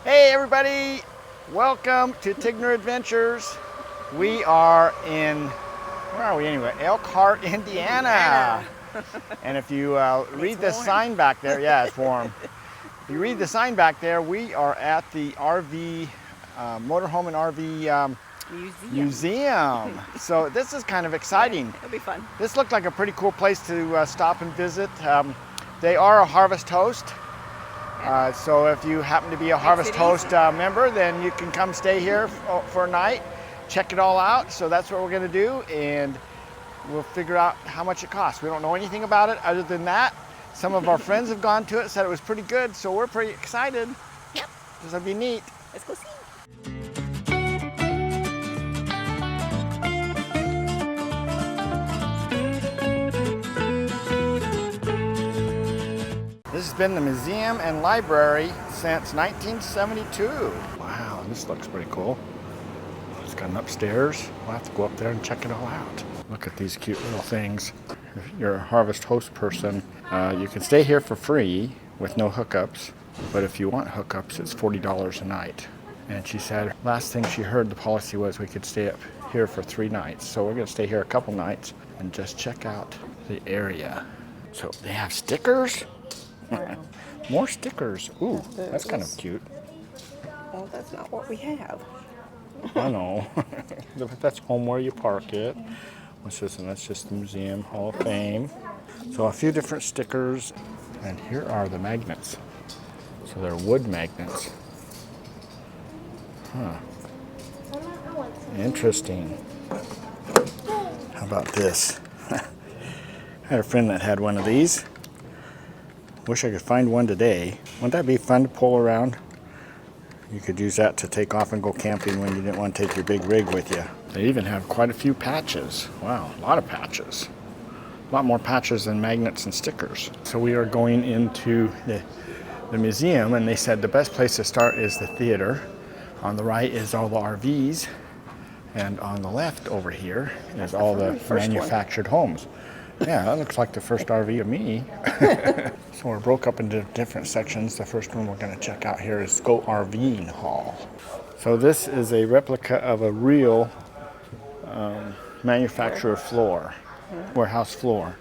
Hey everybody, welcome to Tigner Adventures. We are in, where are we anyway? Elkhart, Indiana. And if you read the sign back there, yeah, it's warm. If you read the sign back there, we are at the RV, Motorhome and RV Museum. So this is kind of exciting. Yeah, it'll be fun. This looked like a pretty cool place to stop and visit. They are a Harvest Host. So if you happen to be a Harvest Host member, then you can come stay here for a night, check it all out. So that's what we're going to do, and we'll figure out how much it costs. We don't know anything about it other than that. Some of our friends have gone to it, said it was pretty good, so we're pretty excited. Yep. This will be neat. Let's go see. This has been the museum and library since 1972. Wow, this looks pretty cool. It's got an upstairs. We'll have to go up there and check it all out. Look at these cute little things. If you're a Harvest Host person, you can stay here for free with no hookups. But if you want hookups, it's $40 a night. And she said last thing she heard the policy was we could stay up here for 3 nights. So we're going to stay here a couple nights and just check out the area. So they have stickers? More stickers. Ooh, that's kind of cute. Well, that's not what we have. I know. That's home where you park it. What's this? And that's just the Museum Hall of Fame. So a few different stickers. And here are the magnets. So they're wood magnets. Huh. Interesting. How about this? I had a friend that had one of these. Wish I could find one today. Wouldn't that be fun to pull around? You could use that to take off and go camping when you didn't want to take your big rig with you. They even have quite a few patches. Wow, a lot of patches. A lot more patches than magnets and stickers. So we are going into the museum, and they said the best place to start is the theater. On the right is all the RVs, and on the left over here is all the manufactured homes. Yeah, that looks like the first RV of me. So we're broke up into different sections. The first one we're going to check out here is Go RVing Hall. So this is a replica of a real manufacturer floor, warehouse floor.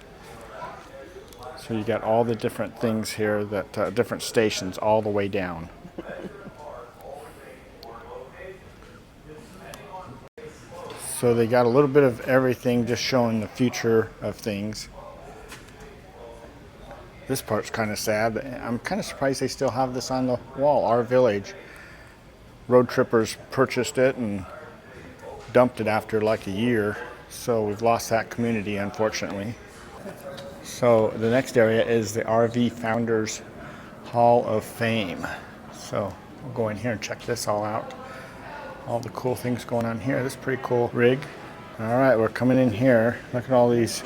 So you got all the different things here, that different stations all the way down. So they got a little bit of everything, just showing the future of things. This part's kind of sad. I'm kind of surprised they still have this on the wall. Our village. Road trippers purchased it and dumped it after like a year. So we've lost that community, unfortunately. So the next area is the RV Founders Hall of Fame. So we'll go in here and check this all out. All the cool things going on here. This is a pretty cool rig. All right, we're coming in here. Look at all these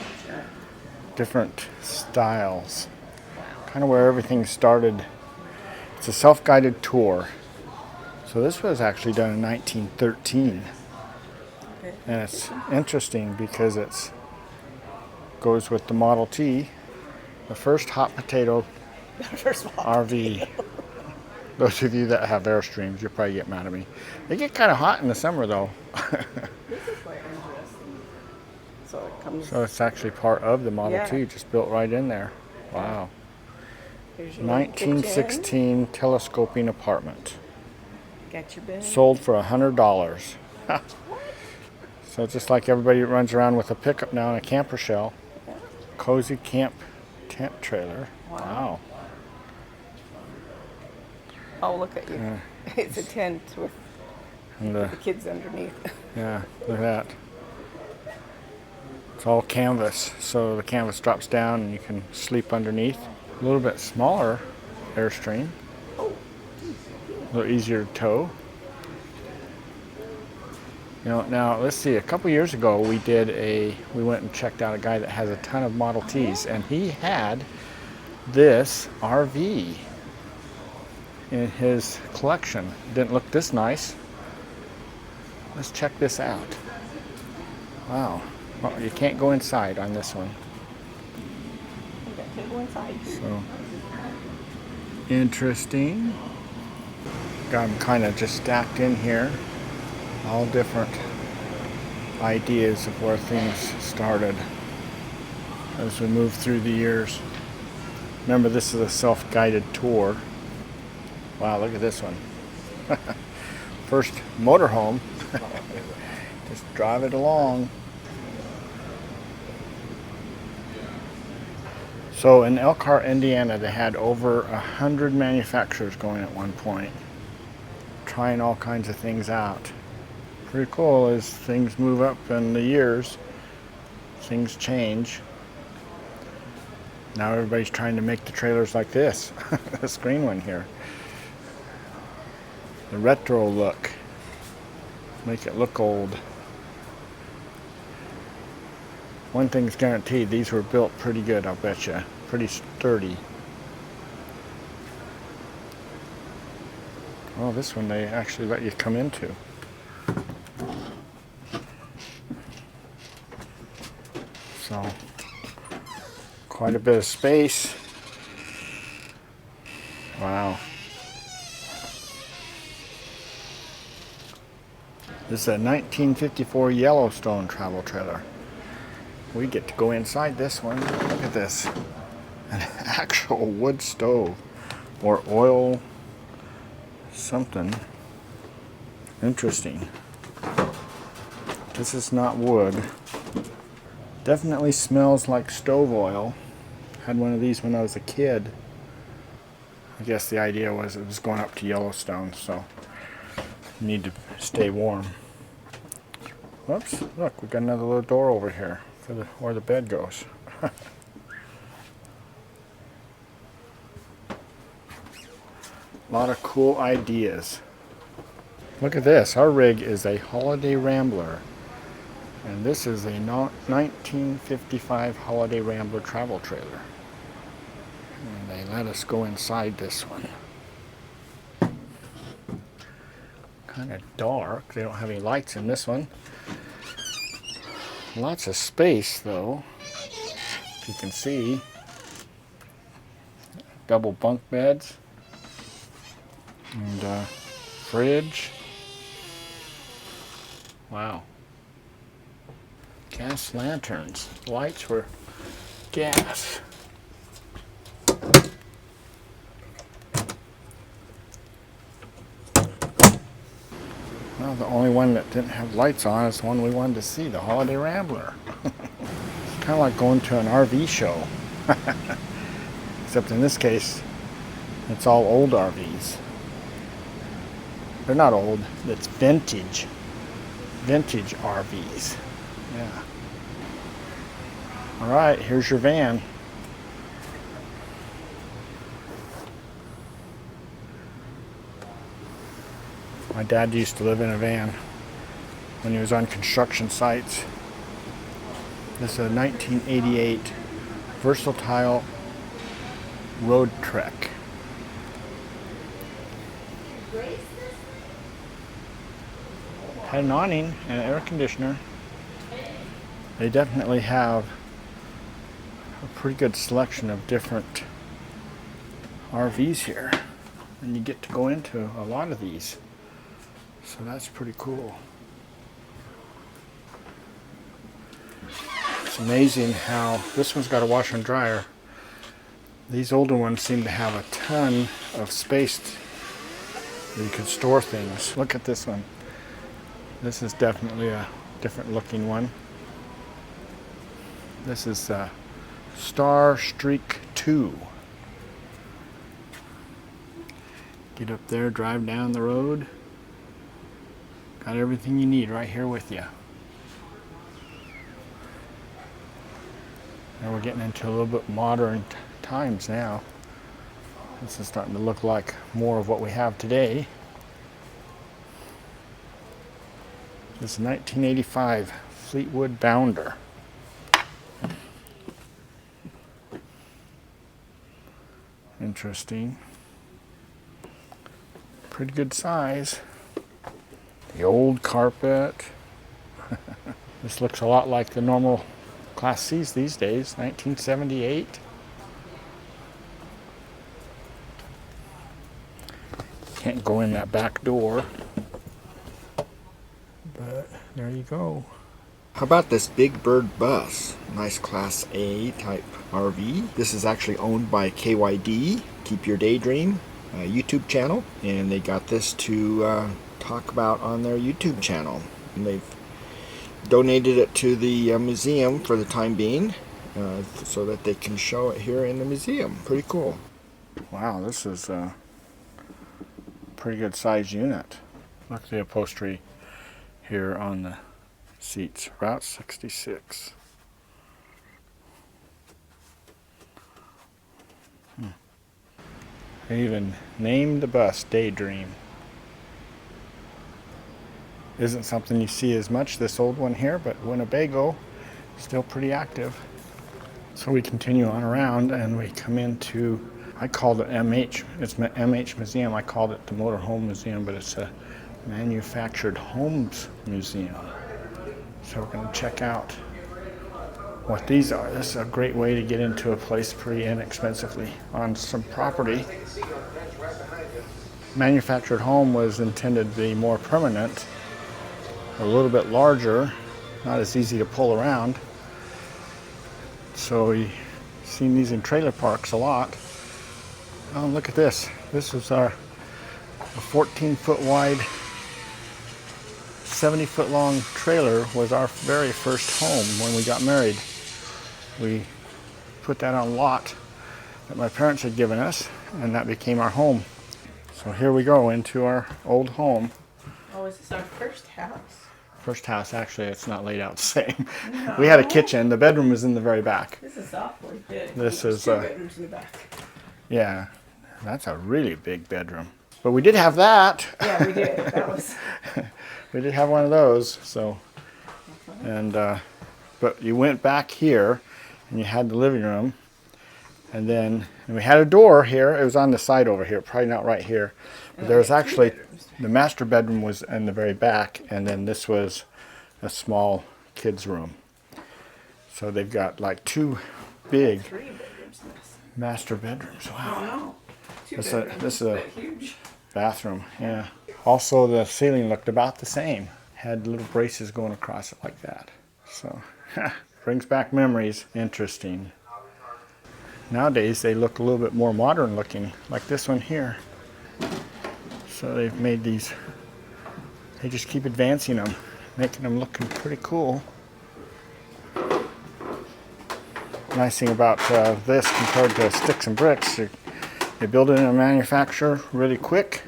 different styles. Kind of where everything started. It's a self-guided tour. So this was actually done in 1913. And it's interesting because it goes with the Model T, the first hot potato RV. Those of you that have Airstreams, you'll probably get mad at me. They get kind of hot in the summer, though. This is quite dangerous. So it's actually part of the Model T, just built right in there. Wow. 1916 telescoping apartment. Got your bed. Sold for $100. So just like everybody runs around with a pickup now and a camper shell. Cozy camp tent trailer. Wow. Oh, look at you. It's a tent with the kids underneath. Yeah, look at that. It's all canvas, so the canvas drops down and you can sleep underneath. A little bit smaller Airstream. A little easier to tow. You know, now let's see, a couple years ago we went and checked out a guy that has a ton of Model Ts, and he had this RV in his collection. Didn't look this nice. Let's check this out. Wow. Well, you can't go inside on this one. Go inside. So interesting. Got them kind of just stacked in here. All different ideas of where things started as we move through the years. Remember, this is a self-guided tour. Wow, look at this one. First motorhome. Just drive it along. So in Elkhart, Indiana, they had over 100 manufacturers going at one point, trying all kinds of things out. Pretty cool. As things move up in the years, things change. Now everybody's trying to make the trailers like this. This green one here. The retro look. Make it look old. One thing's guaranteed, these were built pretty good, I'll bet you. Pretty sturdy. Oh, this one they actually let you come into. So, quite a bit of space. Wow. This is a 1954 Yellowstone travel trailer. We get to go inside this one. Look at this. An actual wood stove or oil something. Interesting. This is not wood. Definitely smells like stove oil. Had one of these when I was a kid. I guess the idea was it was going up to Yellowstone, so you need to stay warm. Whoops, look, we got another little door over here for where the bed goes. A lot of cool ideas. Look at this, our rig is a Holiday Rambler. And this is a 1955 Holiday Rambler travel trailer. And they let us go inside this one. Kind of dark. They don't have any lights in this one. Lots of space though. If you can see. Double bunk beds. And fridge. Wow. Gas lanterns. Lights were gas. Well, the only one that didn't have lights on is the one we wanted to see, the Holiday Rambler. It's kind of like going to an RV show. Except in this case, it's all old RVs. They're not old, it's vintage. Vintage RVs. Yeah. All right, here's your van. My dad used to live in a van when he was on construction sites. This is a 1988 Versatile Road Trek. Had an awning and an air conditioner. They definitely have a pretty good selection of different RVs here. And you get to go into a lot of these. So that's pretty cool. It's amazing how this one's got a washer and dryer. These older ones seem to have a ton of space where you can store things. Look at this one. This is definitely a different looking one. This is Star Streak 2. Get up there, drive down the road. Got everything you need right here with you. And we're getting into a little bit modern times now. This is starting to look like more of what we have today. This is 1985 Fleetwood Bounder. Interesting. Pretty good size. The old carpet. This looks a lot like the normal Class C's these days, 1978. Can't go in that back door. But there you go. How about this Big Bird bus? Nice Class A type RV. This is actually owned by KYD, Keep Your Daydream YouTube channel. And they got this to talk about on their YouTube channel. And they've donated it to the museum for the time being so that they can show it here in the museum. Pretty cool. Wow, this is a pretty good size unit. Look at the upholstery here on the seats. Route 66. They even named the bus Daydream. Isn't something you see as much, this old one here, but Winnebago, still pretty active. So we continue on around and we come into, I called it MH, it's MH Museum. I called it the Motorhome Museum, but it's a manufactured homes museum. So we're going to check out what these are. This is a great way to get into a place pretty inexpensively on some property. Manufactured home was intended to be more permanent, a little bit larger, not as easy to pull around. So we've seen these in trailer parks a lot. Oh, look at this. This is our 14-foot wide, 70-foot long trailer was our very first home when we got married. We put that on a lot that my parents had given us, and that became our home. So here we go into our old home. Oh, is this our first house? First house, actually, it's not laid out the same. No. We had a kitchen. The bedroom was in the very back. This is awfully big. This There's is, 2 bedrooms in the back. Yeah, that's a really big bedroom. But we did have that. Yeah, we did. That was. We did have one of those. So, and but you went back here, and you had the living room, and then we had a door here. It was on the side over here, probably not right here. But there was actually the master bedroom was in the very back, and then this was a small kids' room. So they've got like 2 big 3 bedrooms in this. master bedrooms. Wow. Oh, no. 2 This bedrooms, is a but huge. bathroom, yeah. Also, the ceiling looked about the same. Had little braces going across it like that. So, brings back memories. Interesting. Nowadays, they look a little bit more modern looking, like this one here. So they've made these, they just keep advancing them, making them looking pretty cool. Nice thing about this compared to sticks and bricks, they build it in a manufacturer really quick,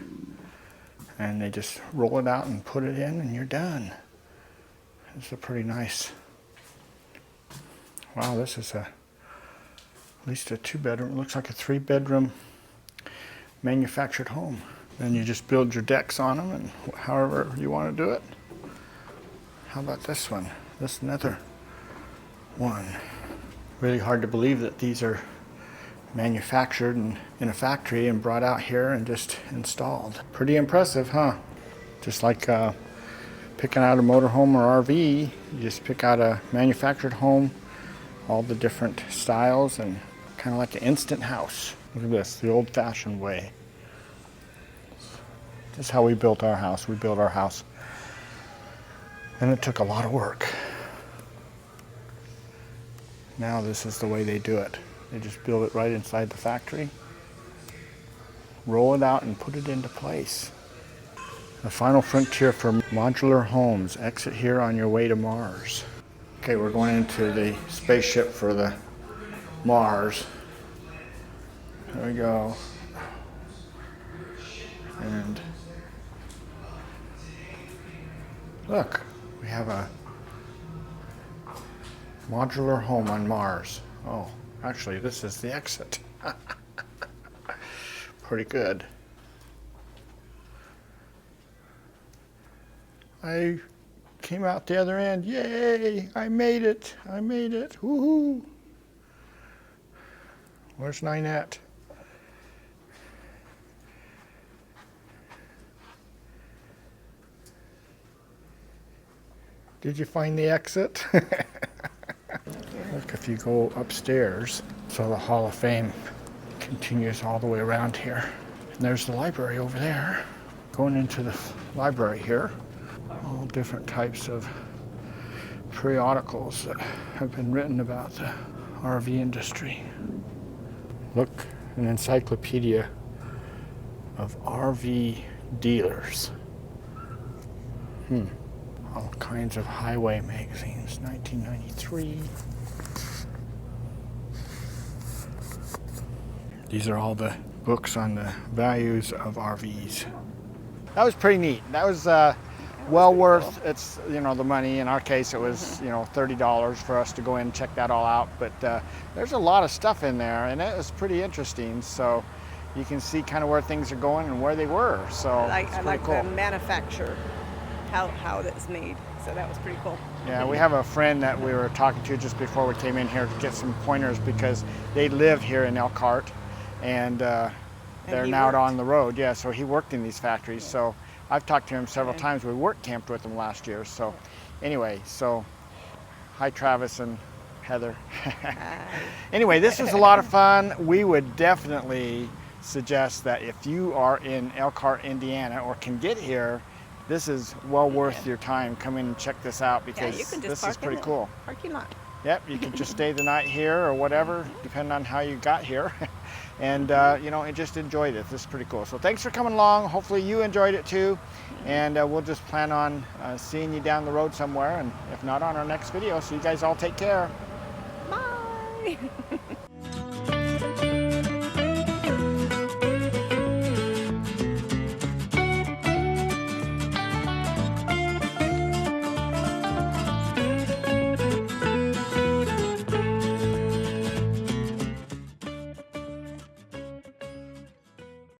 and they just roll it out and put it in, and you're done. It's a pretty nice. Wow, this is at least a 2-bedroom. It looks like a 3-bedroom manufactured home. Then you just build your decks on them, and however you want to do it. How about this one? This is another one. Really hard to believe that these are manufactured in a factory and brought out here and just installed. Pretty impressive, huh? Just like picking out a motorhome or RV, you just pick out a manufactured home, all the different styles, and kind of like an instant house. Look at this, the old-fashioned way. This is how we built our house. We built our house, and it took a lot of work. Now this is the way they do it. They just build it right inside the factory, roll it out, and put it into place. The final frontier for modular homes. Exit here on your way to Mars. Okay, we're going into the spaceship for the Mars. There we go. And look, we have a modular home on Mars. Oh, actually, this is the exit. Pretty good. I came out the other end. Yay! I made it. I made it. Woohoo! Where's Ninette? Did you find the exit? Look, if you go upstairs, so the Hall of Fame continues all the way around here. And there's the library over there. Going into the library here, all different types of periodicals that have been written about the RV industry. Look, an encyclopedia of RV dealers. All kinds of highway magazines, 1993. These are all the books on the values of RVs. That was pretty neat. That was well worth it's the money. In our case, it was $30 for us to go in and check that all out. But there's a lot of stuff in there, and it was pretty interesting. So you can see kind of where things are going and where they were. So I it's pretty like cool. the manufacture, how it's made. So that was pretty cool. Yeah, we have a friend that we were talking to just before we came in here to get some pointers because they live here in Elkhart, and they're now out on the road. Yeah, so he worked in these factories. Yeah. So I've talked to him several times. We work camped with him last year. So anyway, so hi Travis and Heather. Anyway, this was a lot of fun. We would definitely suggest that if you are in Elkhart, Indiana, or can get here, this is well worth your time. Come in and check this out because you can just this park is pretty in the cool. Parking lot. Yep, you can just stay the night here or whatever, depending on how you got here. And, and just enjoy this. This is pretty cool. So thanks for coming along. Hopefully you enjoyed it too. And we'll just plan on seeing you down the road somewhere. And if not, on our next video. So you guys all take care. Bye.